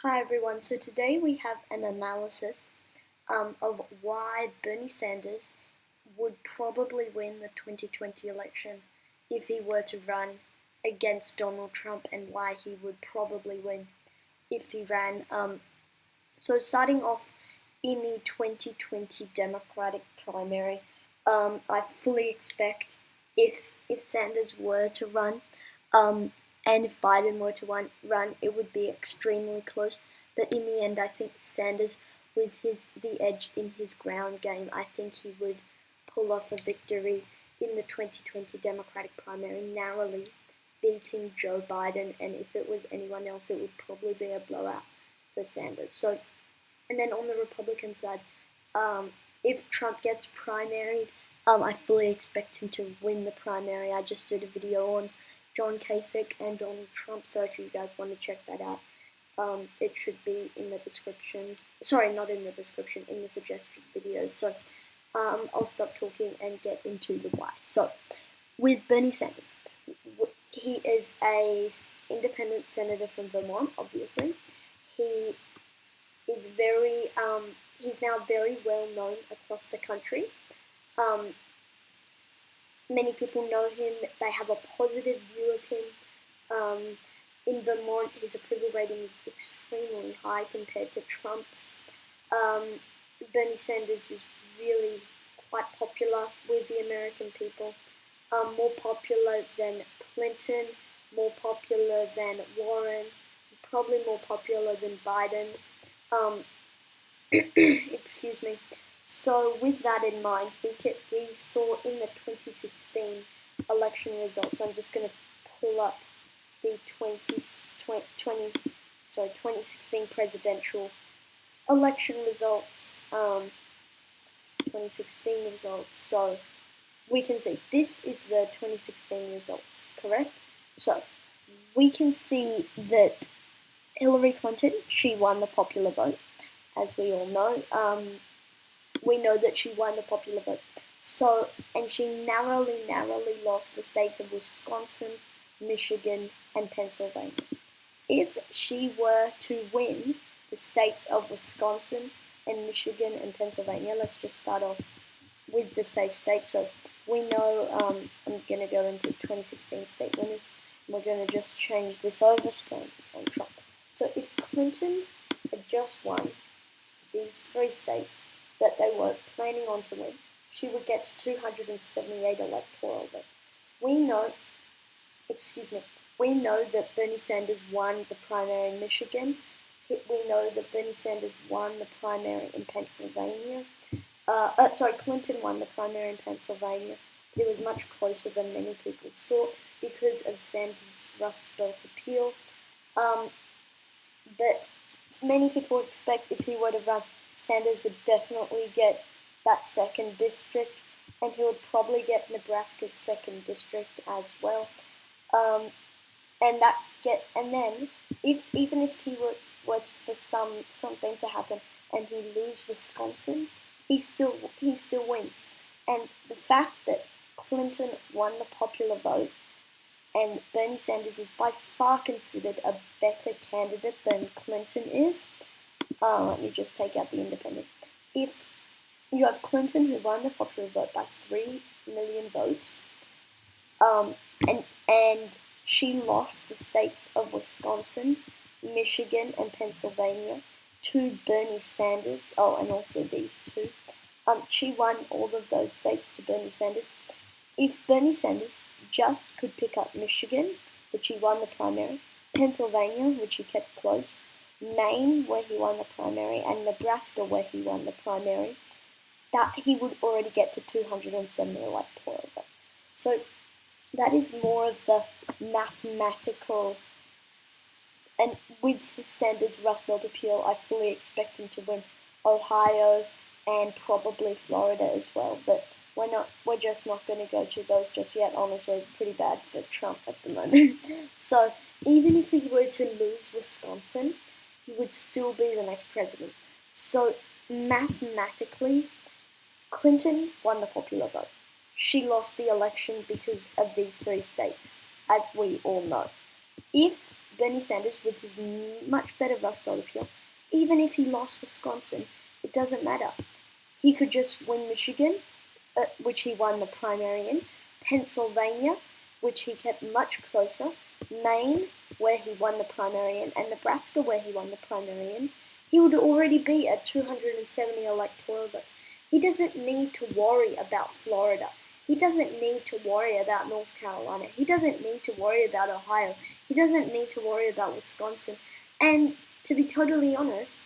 Hi everyone, so today we have an analysis of why Bernie Sanders would probably win the 2020 election if he were to run against Donald Trump, and why he would probably win if he ran. So starting off in the 2020 Democratic primary, I fully expect if Sanders were to run, and if Biden were to run, it would be extremely close. But in the end, I think Sanders, with the edge in his ground game, I think he would pull off a victory in the 2020 Democratic primary, narrowly beating Joe Biden. And if it was anyone else, it would probably be a blowout for Sanders. So, and then on the Republican side, if Trump gets primaried, I fully expect him to win the primary. I just did a video on John Kasich and Donald Trump, so if you guys want to check that out, it should be in the description. Sorry, not in the description, in the suggested videos. So I'll stop talking and get into the why. So with Bernie Sanders, he is a independent senator from Vermont, obviously. He is he's now very well known across the country. Many people know him, they have a positive view of him. In Vermont, his approval rating is extremely high compared to Trump's. Bernie Sanders is really quite popular with the American people, more popular than Clinton, more popular than Warren, probably more popular than Biden. Excuse me. So with that in mind, we saw in the 2016 election results. I'm just going to pull up the 2016 presidential election results. 2016 results. So we can see this is the 2016 results, correct? So we can see that Hillary Clinton, she won the popular vote, as we all know. We know that she won the popular vote. So, and she narrowly lost the states of Wisconsin, Michigan, and Pennsylvania. If she were to win the states of Wisconsin and Michigan and Pennsylvania, let's just start off with the safe states. So we know, I'm going to go into 2016 state winners, and we're going to just change this over, same as on Trump. So if Clinton had just won these three states that they were planning on to win, she would get to 278 electoral votes. We know that Bernie Sanders won the primary in Michigan. We know that Bernie Sanders won the primary in Pennsylvania. Clinton won the primary in Pennsylvania. It was much closer than many people thought because of Sanders' Rust Belt appeal. But many people expect if he were to run, Sanders would definitely get that second district, and he would probably get Nebraska's second district as well. And then even if he were for something to happen and he lose Wisconsin, he still wins. And the fact that Clinton won the popular vote and Bernie Sanders is by far considered a better candidate than Clinton is. Let me just take out the independent. If you have Clinton, who won the popular vote by 3 million votes, and she lost the states of Wisconsin, Michigan, and Pennsylvania to Bernie Sanders. Oh, and also these two. She won all of those states to Bernie Sanders. If Bernie Sanders just could pick up Michigan, which he won the primary, Pennsylvania, which he kept close, Maine, where he won the primary, and Nebraska, where he won the primary, that he would already get to 270 electoral votes. So that is more of the mathematical. And with Sanders' Rust Belt appeal, I fully expect him to win Ohio and probably Florida as well. But we're just not going to go to those just yet. Honestly, it's pretty bad for Trump at the moment. So even if he were to lose Wisconsin, he would still be the next president. So mathematically, Clinton won the popular vote. She lost the election because of these three states, as we all know. If Bernie Sanders, with his much better Rust Belt appeal, even if he lost Wisconsin, it doesn't matter. He could just win Michigan, which he won the primary in, Pennsylvania, which he kept much closer, Maine, where he won the primary in, and Nebraska, where he won the primary in. He would already be at 270 electoral votes. He doesn't need to worry about Florida. He doesn't need to worry about North Carolina. He doesn't need to worry about Ohio. He doesn't need to worry about Wisconsin. And to be totally honest,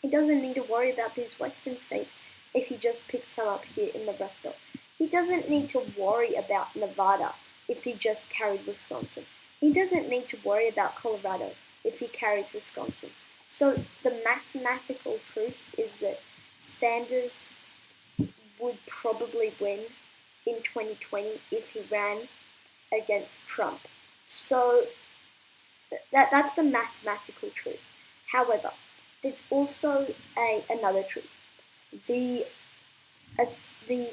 he doesn't need to worry about these western states if he just picks some up here in the Rust Belt. He doesn't need to worry about Nevada if he just carried Wisconsin. He doesn't need to worry about Colorado if he carries Wisconsin. So the mathematical truth is that Sanders would probably win in 2020 if he ran against Trump. So that's the mathematical truth. However, there's also another truth. The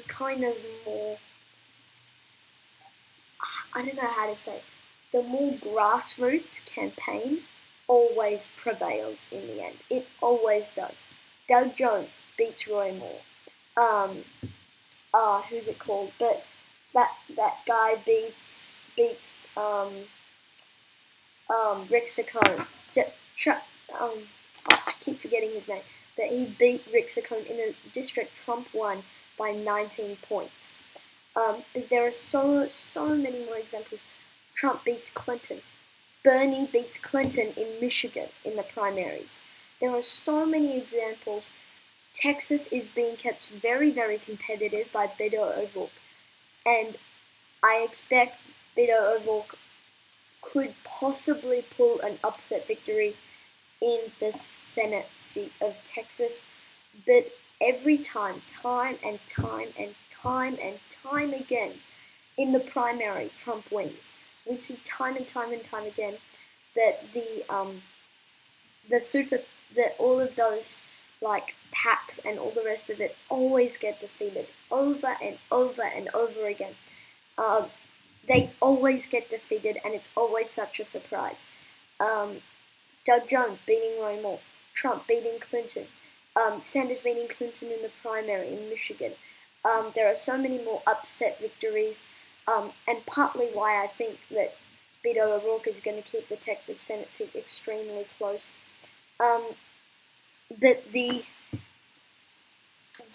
kind of more, I don't know how to say, the more grassroots campaign always prevails in the end. It always does. Doug Jones beats Roy Moore. Who's it called? But that guy beats Rick Saccone. I keep forgetting his name. But he beat Rick Saccone in a district Trump won by 19 points. There are so many more examples. Trump beats Clinton. Bernie beats Clinton in Michigan in the primaries. There are so many examples. Texas is being kept very, very competitive by Beto O'Rourke. And I expect Beto O'Rourke could possibly pull an upset victory in the Senate seat of Texas. But every time and time again, in the primary, Trump wins. We see time and time again that all of those like PACs and all the rest of it always get defeated over and over again. They always get defeated, and it's always such a surprise. Doug Jones beating Roy Moore, Trump beating Clinton, Sanders beating Clinton in the primary in Michigan. There are so many more upset victories, and partly why I think that Beto O'Rourke is going to keep the Texas Senate seat extremely close. But the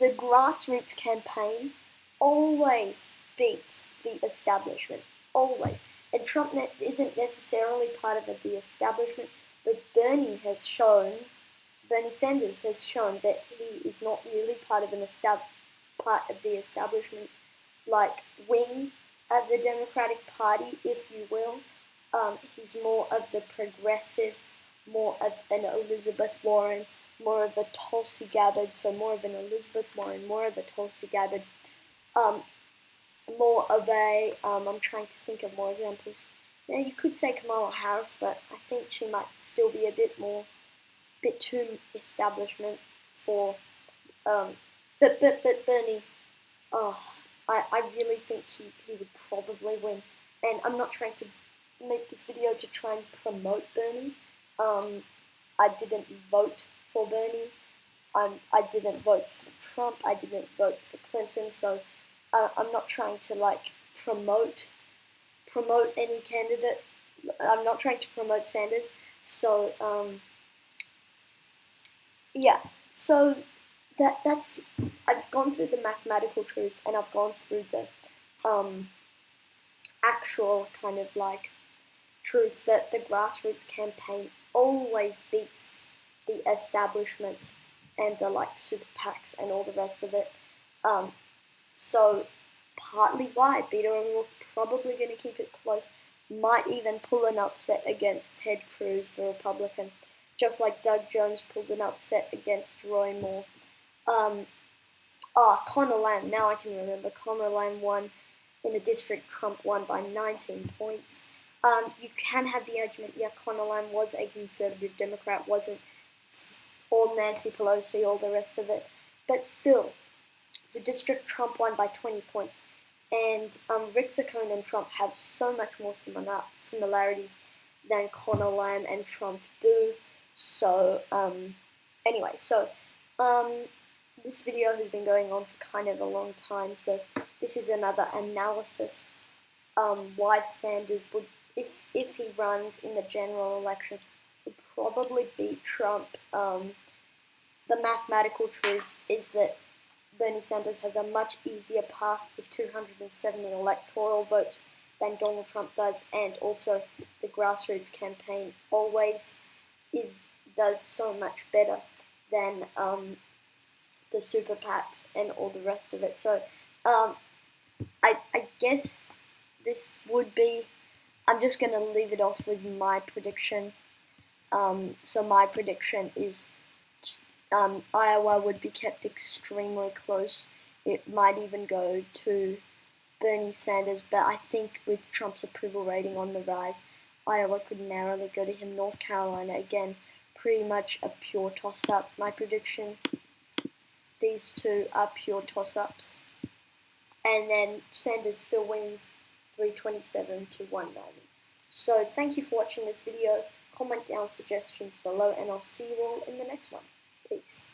grassroots campaign always beats the establishment, always. And Trump isn't necessarily part of the establishment, but Bernie Sanders has shown that he is not really part of the establishment, like wing of the Democratic Party, if you will. He's more of the progressive, more of an Elizabeth Warren, more of a Tulsi Gabbard, so more of an Elizabeth Warren, more of a Tulsi Gabbard, more of a, I'm trying to think of more examples. Now you could say Kamala Harris, but I think she might still be a bit too establishment for, but Bernie, I really think he would probably win. And I'm not trying to make this video to try and promote Bernie. I didn't vote for Bernie. I didn't vote for Trump. I didn't vote for Clinton. So I'm not trying to like promote any candidate. I'm not trying to promote Sanders. So yeah. So that's I've gone through the mathematical truth, and I've gone through the actual kind of like truth that the grassroots campaign always beats the establishment and the like super PACs and all the rest of it. So partly why Beto O'Rourke probably going to keep it close, might even pull an upset against Ted Cruz, the Republican, just like Doug Jones pulled an upset against Roy Moore. Conor Lamb, now I can remember. Conor Lamb won in a district Trump won by 19 points. You can have the argument, yeah, Conor Lamb was a conservative Democrat, wasn't all Nancy Pelosi, all the rest of it. But still, it's a district Trump won by 20 points. And Rick Saccone and Trump have so much more similarities than Conor Lamb and Trump do. So anyway, this video has been going on for kind of a long time, so this is another analysis why Sanders would, if he runs in the general election, would probably beat Trump. The mathematical truth is that Bernie Sanders has a much easier path to 270 electoral votes than Donald Trump does, and also the grassroots campaign always does so much better than the super PACs and all the rest of it. So I guess this would be, I'm just going to leave it off with my prediction. So my prediction is Iowa would be kept extremely close. It might even go to Bernie Sanders, but I think with Trump's approval rating on the rise, Iowa could narrowly go to him. North Carolina, again, pretty much a pure toss-up. My prediction, these two are pure toss-ups. And then Sanders still wins 327 to 190. So thank you for watching this video. Comment down suggestions below, and I'll see you all in the next one. Peace.